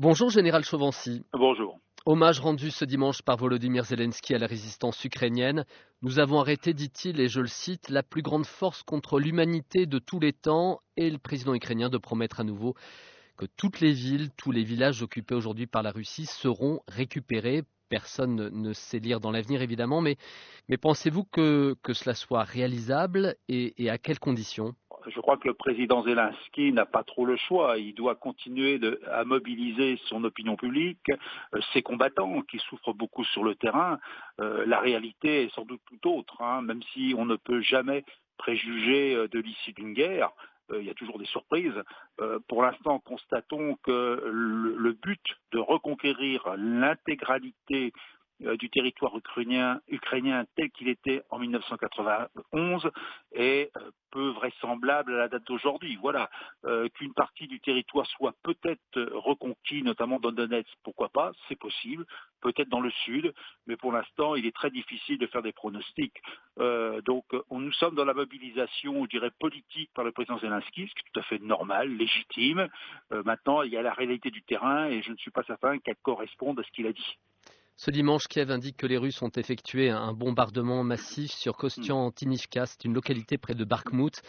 Bonjour Général Chauvency. Bonjour. Hommage rendu ce dimanche par Volodymyr Zelensky à la résistance ukrainienne. Nous avons arrêté, dit-il, et je le cite, la plus grande force contre l'humanité de tous les temps, et le président ukrainien de promettre à nouveau que toutes les villes, tous les villages occupés aujourd'hui par la Russie seront récupérés. Personne ne sait lire dans l'avenir évidemment, mais pensez-vous que cela soit réalisable et à quelles conditions ? Je crois que le président Zelensky n'a pas trop le choix. Il doit continuer à mobiliser son opinion publique, ses combattants qui souffrent beaucoup sur le terrain. La réalité est sans doute tout autre, hein, même si on ne peut jamais préjuger de l'issue d'une guerre. Il y a toujours des surprises. Pour l'instant, constatons que le but de reconquérir l'intégralité du territoire ukrainien tel qu'il était en 1991 est peu vraisemblable à la date d'aujourd'hui. Voilà, qu'une partie du territoire soit peut-être reconquis, notamment dans Donetsk, pourquoi pas, c'est possible, peut-être dans le sud, mais pour l'instant, il est très difficile de faire des pronostics. Donc, nous sommes dans la mobilisation, je dirais, politique par le président Zelensky, ce qui est tout à fait normal, légitime. Maintenant, il y a la réalité du terrain et je ne suis pas certain qu'elle corresponde à ce qu'il a dit. Ce dimanche, Kiev indique que les Russes ont effectué un bombardement massif sur Kostiantynivka, c'est une localité près de Bakhmout.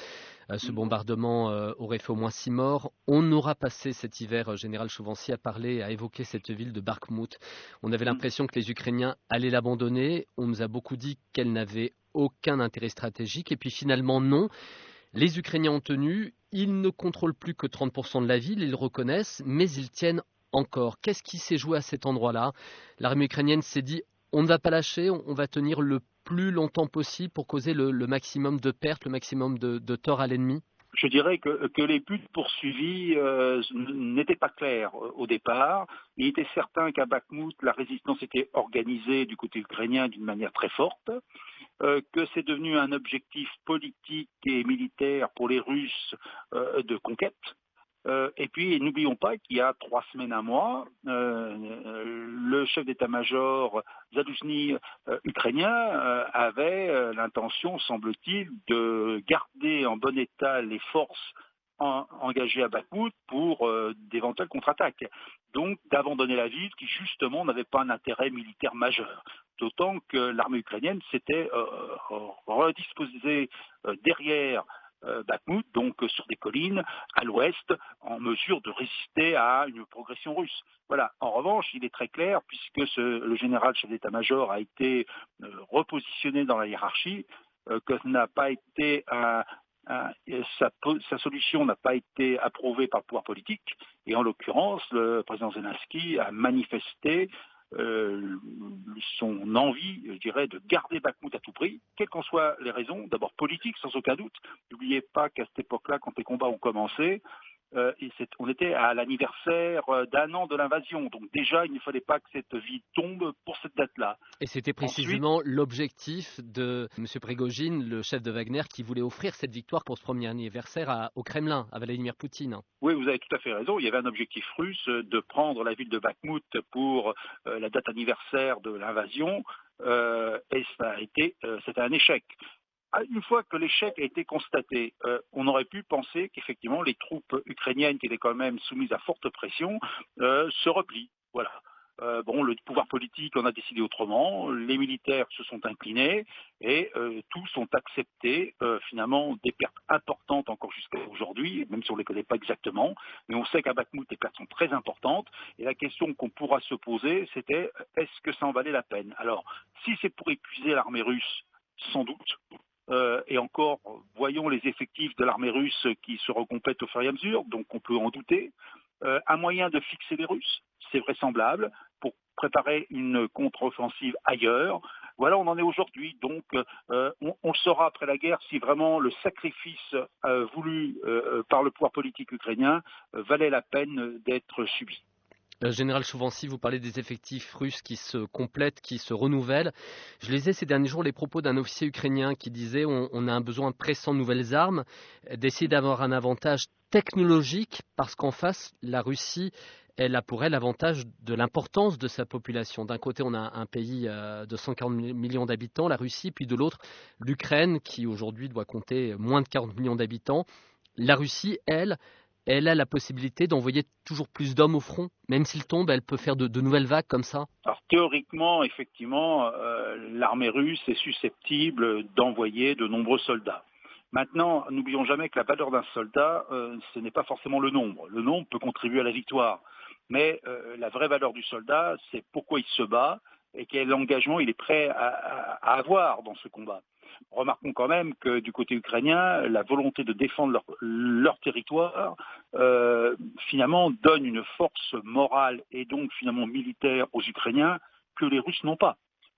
Ce bombardement aurait fait au moins 6 morts. On aura passé cet hiver, Général Chauvency a parlé, a évoqué cette ville de Bakhmout. On avait l'impression que les Ukrainiens allaient l'abandonner. On nous a beaucoup dit qu'elle n'avait aucun intérêt stratégique. Et puis finalement, non. Les Ukrainiens ont tenu. Ils ne contrôlent plus que 30% de la ville, ils le reconnaissent, mais ils tiennent encore. Qu'est-ce qui s'est joué à cet endroit-là ? L'armée ukrainienne s'est dit on ne va pas lâcher, on va tenir le plus longtemps possible pour causer le maximum de pertes, le maximum de tort à l'ennemi. Je dirais que les buts poursuivis n'étaient pas clairs au départ. Il était certain qu'à Bakhmout, la résistance était organisée du côté ukrainien d'une manière très forte, que c'est devenu un objectif politique et militaire pour les Russes de conquête. Et puis, n'oublions pas qu'il y a 3 semaines, un mois, le chef d'état-major Zalouzhny ukrainien avait l'intention, semble-t-il, de garder en bon état les forces engagées à Bakhmout pour d'éventuelles contre-attaques. Donc, d'abandonner la ville qui, justement, n'avait pas un intérêt militaire majeur. D'autant que l'armée ukrainienne s'était redisposée derrière Bakhmout, donc sur des collines à l'ouest, en mesure de résister à une progression russe. Voilà. En revanche, il est très clair, puisque le général chef d'état-major a été repositionné dans la hiérarchie, que n'a pas été sa solution n'a pas été approuvée par le pouvoir politique, et en l'occurrence, le président Zelensky a manifesté son envie, je dirais, de garder Bakhmout à tout prix, quelles qu'en soient les raisons, d'abord politiques sans aucun doute. N'oubliez pas qu'à cette époque-là, quand les combats ont commencé, on était à l'anniversaire d'1 an de l'invasion, donc déjà il ne fallait pas que cette vie tombe pour cette date-là. Et c'était précisément l'objectif de M. Prigojine, le chef de Wagner, qui voulait offrir cette victoire pour ce premier anniversaire au Kremlin, à Vladimir Poutine. Oui, vous avez tout à fait raison. Il y avait un objectif russe de prendre la ville de Bakhmout pour la date anniversaire de l'invasion, et c'était un échec. Une fois que l'échec a été constaté, on aurait pu penser qu'effectivement les troupes ukrainiennes, qui étaient quand même soumises à forte pression, se replient. Voilà. Le pouvoir politique en a décidé autrement, les militaires se sont inclinés et tous ont accepté finalement des pertes importantes encore jusqu'à aujourd'hui, même si on ne les connaît pas exactement, mais on sait qu'à Bakhmout les pertes sont très importantes et la question qu'on pourra se poser c'était est-ce que ça en valait la peine ? Alors, si c'est pour épuiser l'armée russe, sans doute. Et encore, voyons les effectifs de l'armée russe qui se recomplètent au fur et à mesure, donc on peut en douter. Un moyen de fixer les Russes, c'est vraisemblable, pour préparer une contre-offensive ailleurs. Voilà, on en est aujourd'hui. Donc, on le saura après la guerre si vraiment le sacrifice voulu par le pouvoir politique ukrainien valait la peine d'être subi. Général Chauvency, vous parlez des effectifs russes qui se complètent, qui se renouvellent. Je lisais ces derniers jours les propos d'un officier ukrainien qui disait on a un besoin pressant de nouvelles armes, d'essayer d'avoir un avantage technologique parce qu'en face, la Russie, elle a pour elle l'avantage de l'importance de sa population. D'un côté, on a un pays de 140 millions d'habitants, la Russie, puis de l'autre, l'Ukraine qui aujourd'hui doit compter moins de 40 millions d'habitants. La Russie, elle Elle a la possibilité d'envoyer toujours plus d'hommes au front. Même s'ils tombent, elle peut faire de nouvelles vagues comme ça. Alors théoriquement, effectivement, l'armée russe est susceptible d'envoyer de nombreux soldats. Maintenant, n'oublions jamais que la valeur d'un soldat, ce n'est pas forcément le nombre. Le nombre peut contribuer à la victoire. Mais la vraie valeur du soldat, c'est pourquoi il se bat et quel engagement il est prêt à avoir dans ce combat. Remarquons quand même que du côté ukrainien, la volonté de défendre leur territoire, finalement, donne une force morale et donc finalement militaire aux Ukrainiens que les Russes n'ont pas.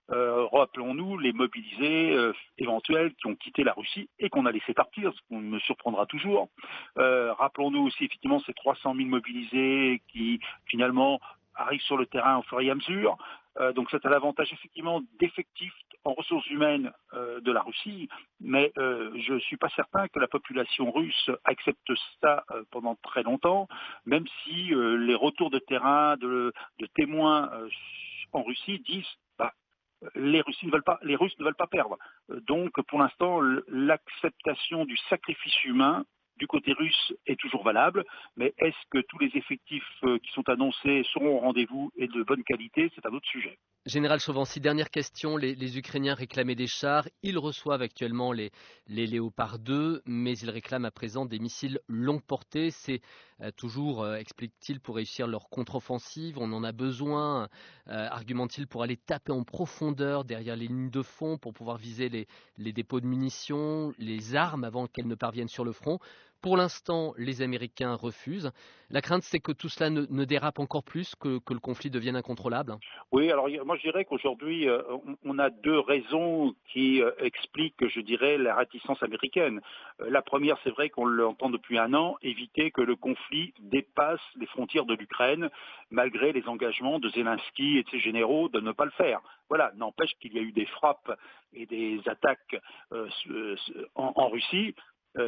Rappelons-nous les mobilisés éventuels qui ont quitté la Russie et qu'on a laissé partir, ce qui me surprendra toujours. Rappelons-nous aussi effectivement ces 300 000 mobilisés qui finalement arrivent sur le terrain au fur et à mesure. Donc c'est à l'avantage effectivement d'effectifs en ressources humaines de la Russie, mais je ne suis pas certain que la population russe accepte ça pendant très longtemps, même si les retours de terrain de témoins en Russie disent les Russes ne veulent pas perdre. Donc, pour l'instant, l'acceptation du sacrifice humain du côté russe est toujours valable, mais est-ce que tous les effectifs qui sont annoncés seront au rendez-vous et de bonne qualité? C'est un autre sujet. Général Chauvency, dernière question. Les Ukrainiens réclamaient des chars. Ils reçoivent actuellement les Léopard 2, mais ils réclament à présent des missiles longue portée. C'est toujours, explique-t-il, pour réussir leur contre-offensive. On en a besoin, argumente-t-il, pour aller taper en profondeur derrière les lignes de fond, pour pouvoir viser les dépôts de munitions, les armes avant qu'elles ne parviennent sur le front. Pour l'instant, les Américains refusent. La crainte, c'est que tout cela ne dérape encore plus, que le conflit devienne incontrôlable. Oui, alors moi je dirais qu'aujourd'hui, on a deux raisons qui expliquent, je dirais, la réticence américaine. La première, c'est vrai qu'on l'entend depuis un an, éviter que le conflit dépasse les frontières de l'Ukraine, malgré les engagements de Zelensky et de ses généraux de ne pas le faire. Voilà, n'empêche qu'il y a eu des frappes et des attaques en Russie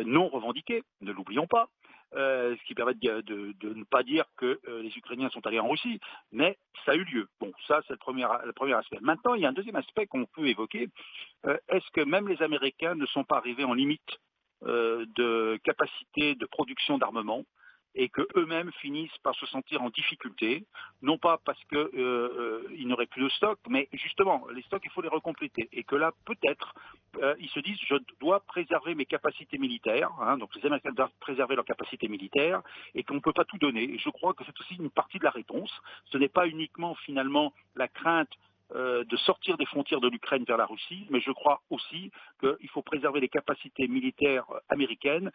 non revendiquées, ne l'oublions pas. Ce qui permet de ne pas dire que les Ukrainiens sont allés en Russie, mais ça a eu lieu. Bon, ça c'est le premier aspect. Maintenant, il y a un deuxième aspect qu'on peut évoquer. Est-ce que même les Américains ne sont pas arrivés en limite de capacité de production d'armement et que eux-mêmes finissent par se sentir en difficulté, non pas parce qu'ils n'auraient plus de stock, mais justement, les stocks, il faut les recompléter. Et que là, peut-être, ils se disent, je dois préserver mes capacités militaires, donc les Américains doivent préserver leurs capacités militaires, et qu'on ne peut pas tout donner. Et je crois que c'est aussi une partie de la réponse. Ce n'est pas uniquement, finalement, la crainte de sortir des frontières de l'Ukraine vers la Russie, mais je crois aussi qu'il faut préserver les capacités militaires américaines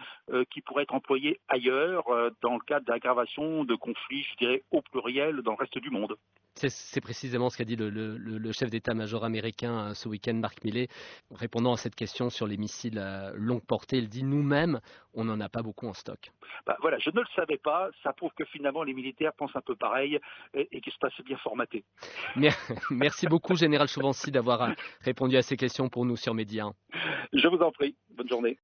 qui pourraient être employées ailleurs dans le cadre d'aggravation de conflits, je dirais, au pluriel dans le reste du monde. C'est précisément ce qu'a dit le chef d'état-major américain ce week-end, Mark Milley, répondant à cette question sur les missiles longue portée. Il dit nous-mêmes, on n'en a pas beaucoup en stock. Voilà, je ne le savais pas. Ça prouve que finalement les militaires pensent un peu pareil et qu'ils sont assez bien formatés. Merci beaucoup, Général Chauvency, d'avoir répondu à ces questions pour nous sur Média 1. Je vous en prie. Bonne journée.